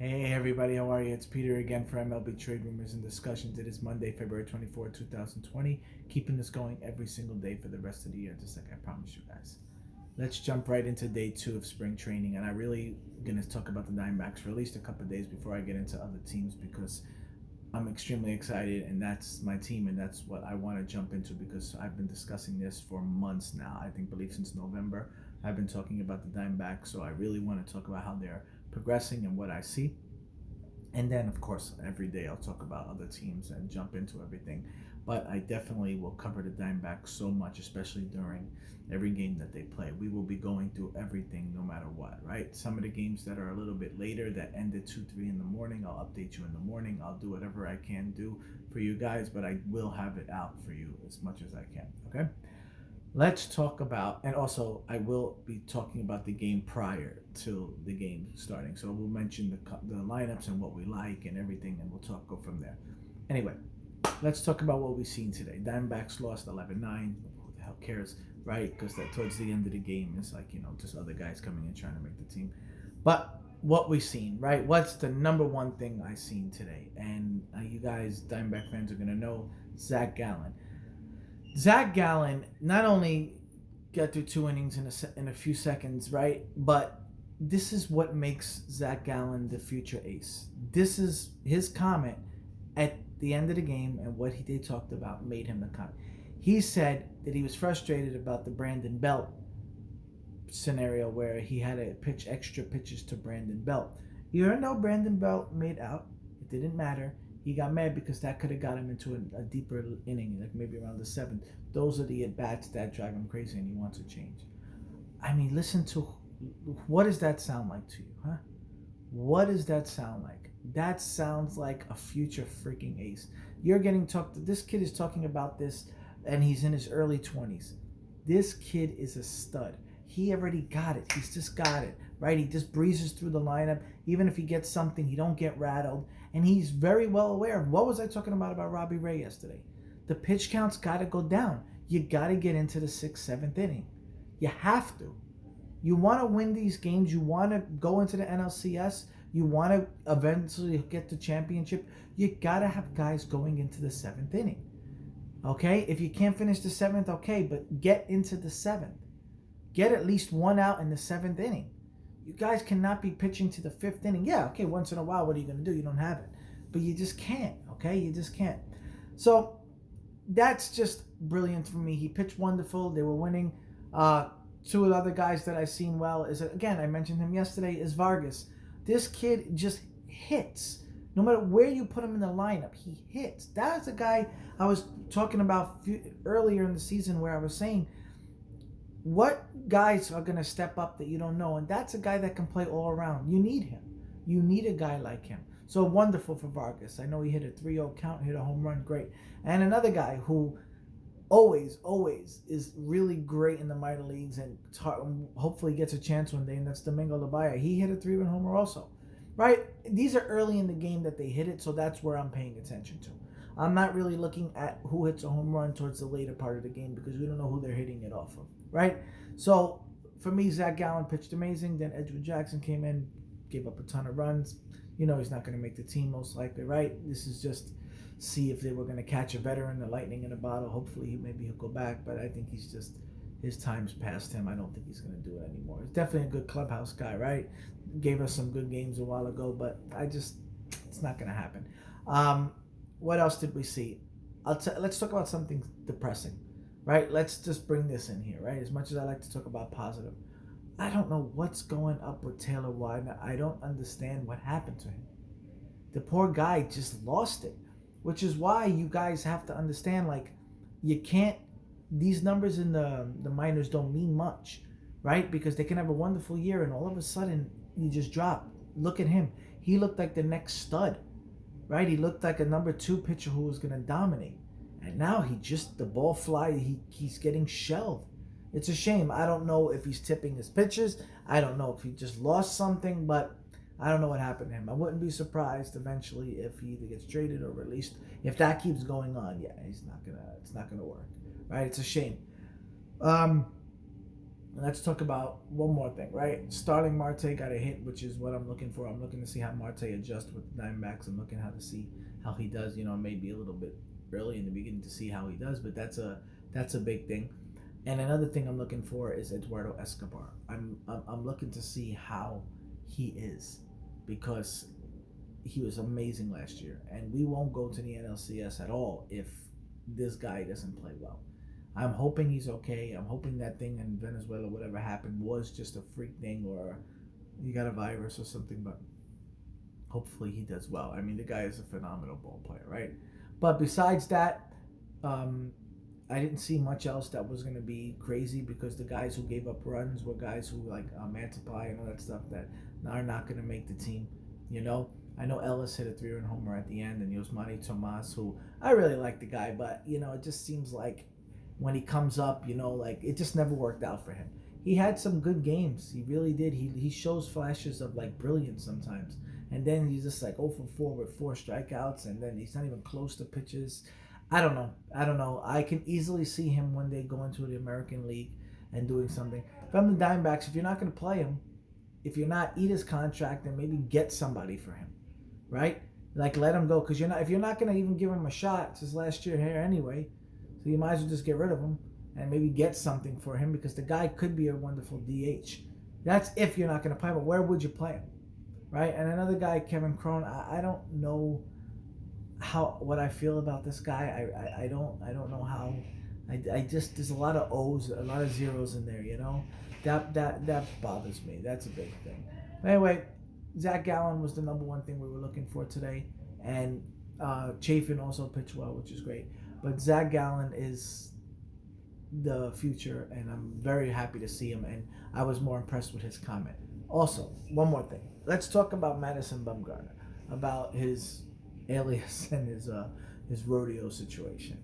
Hey everybody, how are you? It's Peter again for MLB Trade Rumors and Discussions. It is Monday, February 24, 2020. Keeping this going every single day for the rest of the year, just like I promised you guys. Let's jump right into day 2 of spring training, and I really going to talk about the Diamondbacks for at least a couple of days before I get into other teams because I'm extremely excited, and that's my team, and that's what I want to jump into because I've been discussing this for months now. I believe since November, I've been talking about the Diamondbacks, so I really want to talk about how they're progressing and what I see. And then, of course, every day I'll talk about other teams and jump into everything. But I definitely will cover the Diamondbacks so much, especially during every game that they play. We will be going through everything no matter what, right? Some of the games that are a little bit later that end at 2, 3 in the morning, I'll update you in the morning. I'll do whatever I can do for you guys, but I will have it out for you as much as I can, okay? Let's talk about, and also I will be talking about the game prior to the game starting. So we'll mention the lineups and what we like and everything, and we'll go from there. Anyway, let's talk about what we've seen today. Diamondbacks lost 11-9. Who the hell cares, right? Because that towards the end of the game is like, just other guys coming in trying to make the team. But what we've seen, right? What's the number one thing I seen today? And you guys, Diamondback fans, are going to know Zac Gallen. Zac Gallen not only got through 2 innings in a few seconds, right? But this is what makes Zac Gallen the future ace. This is his comment at the end of the game, and what they talked about made him the comment. He said that he was frustrated about the Brandon Belt scenario where he had to pitch extra pitches to Brandon Belt. Even though Brandon Belt made out, it didn't matter. He got mad because that could have got him into a deeper inning, like maybe around the 7th. Those are the at-bats that drive him crazy, and he wants to change. I mean, listen to, what does that sound like to you, huh? What does that sound like? That sounds like a future freaking ace. You're getting talked, this kid is talking about this, and he's in his early 20s. This kid is a stud. He already got it. He's just got it, right? He just breezes through the lineup. Even if he gets something, he don't get rattled. And he's very well aware of, what was I talking about Robbie Ray yesterday? The pitch count's got to go down. You got to get into the 6th, 7th inning. You have to. You want to win these games. You want to go into the NLCS. You want to eventually get the championship. You got to have guys going into the 7th inning. Okay? If you can't finish the 7th, okay, but get into the 7th. Get at least one out in the 7th inning. You guys cannot be pitching to the 5th inning. Yeah, okay, once in a while, what are you going to do? You don't have it. But you just can't, okay? You just can't. So that's just brilliant for me. He pitched wonderful. They were winning. 2 of the other guys that I've seen well is, again, I mentioned him yesterday, is Vargas. This kid just hits. No matter where you put him in the lineup, he hits. That's a guy I was talking about earlier in the season where I was saying, what guys are going to step up that you don't know? And that's a guy that can play all around. You need him. You need a guy like him. So wonderful for Vargas. I know he hit a 3-0 count, hit a home run, great. And another guy who always is really great in the minor leagues and hopefully gets a chance one day, and that's Domingo Labaya. He hit a 3-run homer also, right? These are early in the game that they hit it, so that's where I'm paying attention to. I'm not really looking at who hits a home run towards the later part of the game because we don't know who they're hitting it off of, right? So for me, Zac Gallen pitched amazing. Then Edwin Jackson came in, gave up a ton of runs. You know he's not going to make the team most likely, right? This is just see if they were going to catch a veteran, the lightning in a bottle. Hopefully maybe he'll go back, but I think he's just, his time's past him. I don't think he's going to do it anymore. He's definitely a good clubhouse guy, right? Gave us some good games a while ago, but it's not going to happen. What else did we see? Let's talk about something depressing, right? Let's just bring this in here, right? As much as I like to talk about positive, I don't know what's going up with Taylor Widener. I don't understand what happened to him. The poor guy just lost it, which is why you guys have to understand, like, you can't, these numbers in the minors don't mean much, right? Because they can have a wonderful year and all of a sudden you just drop. Look at him. He looked like the next stud. Right, he looked like a number 2 pitcher who was going to dominate, and now the ball fly. He's getting shelled. It's a shame. I don't know if he's tipping his pitches. I don't know if he just lost something, but I don't know what happened to him. I wouldn't be surprised eventually if he either gets traded or released. If that keeps going on, yeah, it's not gonna work. Right, it's a shame. Let's talk about one more thing, right? Starling Marte got a hit, which is what I'm looking for. I'm looking to see how Marte adjusts with the Diamondbacks. I'm looking how to see how he does. Maybe a little bit early in the beginning to see how he does, but that's a big thing. And another thing I'm looking for is Eduardo Escobar. I'm looking to see how he is, because he was amazing last year, and we won't go to the NLCS at all if this guy doesn't play well. I'm hoping he's okay. I'm hoping that thing in Venezuela, whatever happened, was just a freak thing, or he got a virus or something, but hopefully he does well. I mean, the guy is a phenomenal ball player, right? But besides that, I didn't see much else that was going to be crazy, because the guys who gave up runs were guys who, like Mantipai and all that stuff, that are not going to make the team. I know Ellis hit a 3-run homer at the end, and Yosmani Tomas, who I really like the guy, but it just seems like when he comes up, like it just never worked out for him. He had some good games, he really did. He shows flashes of like brilliance sometimes, and then he's just like 0 for 4 with 4 strikeouts, and then he's not even close to pitches. I don't know. I can easily see him one day going to the American League and doing something. If I'm the Diamondbacks, if you're not going to play him, if you're not, eat his contract and maybe get somebody for him, right? Like, let him go, because if you're not going to even give him a shot, it's his last year here anyway, so you might as well just get rid of him and maybe get something for him, because the guy could be a wonderful DH. That's if you're not going to play him, but where would you play him, right? And another guy, Kevin Cron, I don't know what I feel about this guy. I don't know how. I just, there's a lot of O's, a lot of zeros in there. That bothers me. That's a big thing. But anyway, Zac Gallen was the number one thing we were looking for today, and Chafin also pitched well, which is great. But Zac Gallen is the future, and I'm very happy to see him. And I was more impressed with his comment. Also, one more thing. Let's talk about Madison Bumgarner, about his alias and his rodeo situation.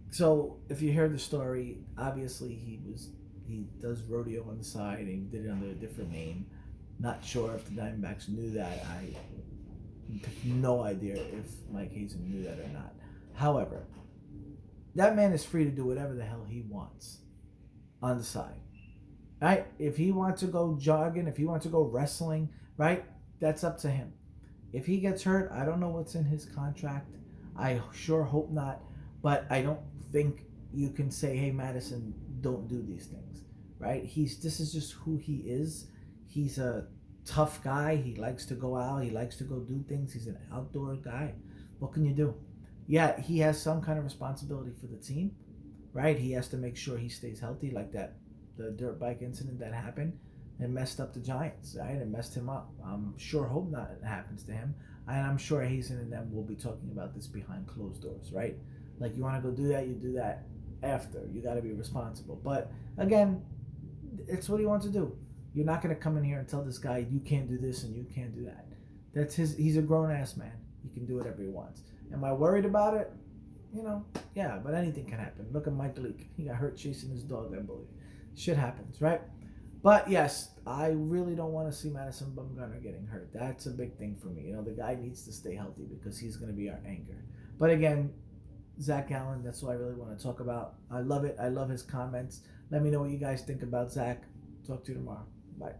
So if you heard the story, obviously he does rodeo on the side, and he did it under a different name. Not sure if the Diamondbacks knew that. I have no idea if Mike Hazen knew that or not. However, that man is free to do whatever the hell he wants on the side, right? If he wants to go jogging, if he wants to go wrestling, right, that's up to him. If he gets hurt, I don't know what's in his contract. I sure hope not. But I don't think you can say, hey, Madison, don't do these things, right? This is just who he is. He's a tough guy. He likes to go out. He likes to go do things. He's an outdoor guy. What can you do? Yeah, he has some kind of responsibility for the team, right? He has to make sure he stays healthy, like the dirt bike incident that happened. It messed up the Giants, right? It messed him up. I'm sure hope not it happens to him. And I'm sure Hazen and them will be talking about this behind closed doors, right? Like, you want to go do that, you do that after. You got to be responsible. But again, it's what he wants to do. You're not going to come in here and tell this guy, you can't do this and you can't do that. He's a grown-ass man. He can do whatever he wants. Am I worried about it? Yeah, but anything can happen. Look at Mike Leake. He got hurt chasing his dog, I believe. Shit happens, right? But yes, I really don't want to see Madison Bumgarner getting hurt. That's a big thing for me. The guy needs to stay healthy, because he's going to be our anchor. But again, Zac Gallen, that's what I really want to talk about. I love it. I love his comments. Let me know what you guys think about Zac. Talk to you tomorrow. Bye.